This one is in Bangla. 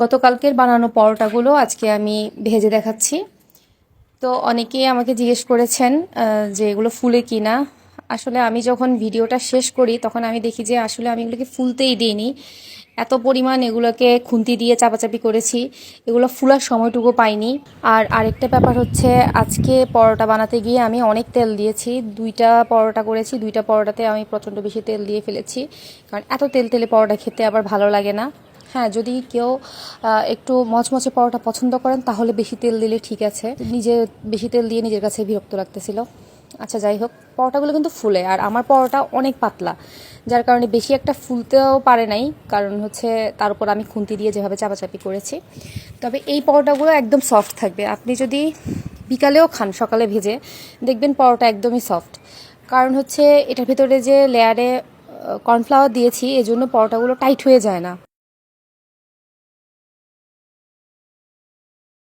গতকালকের বানানো পরোটাগুলো আজকে আমি ভেজে দেখাচ্ছি। তো অনেকেই আমাকে জিজ্ঞেস করেছেন যে এগুলো ফুলে কি না। আসলে আমি যখন ভিডিওটা শেষ করি তখন আমি দেখি যে আসলে আমি এগুলোকে ফুলতেই দিইনি। এত পরিমাণ এগুলোকে খুন্তি দিয়ে চাপাচাপি করেছি, এগুলো ফুলার সময়টুকু পাইনি। আর আরেকটা ব্যাপার হচ্ছে, আজকে পরোটা বানাতে গিয়ে আমি অনেক তেল দিয়েছি। 2টা পরোটা করেছি, 2টা পরোটাতে আমি প্রচণ্ড বেশি তেল দিয়ে ফেলেছি, কারণ এত তেল তেলে পরোটা খেতে আবার ভালো লাগে না। হ্যাঁ, যদি কেউ একটু মচমচে পরোটা পছন্দ করেন তাহলে বেশি তেল দিলে ঠিক আছে। নিজে বেশি তেল দিয়ে নিজের কাছে বিরক্ত লাগতেছিল। আচ্ছা, যাই হোক, পরোটাগুলো কিন্তু ফুলে, আর আমার পরোটা অনেক পাতলা, যার কারণে বেশি একটা ফুলতেও পারে নাই। কারণ হচ্ছে তার উপর আমি খুন্তি দিয়ে যেভাবে চাপাচাপি করেছি। তবে এই পরোটাগুলো একদম সফট থাকবে। আপনি যদি বিকালেও খান, সকালে ভেজে দেখবেন পরোটা একদমই সফট। কারণ হচ্ছে এটার ভিতরে যে লেয়ারে কর্নফ্লাওয়ার দিয়েছি, এজন্য পরোটাগুলো টাইট হয়ে যায় না।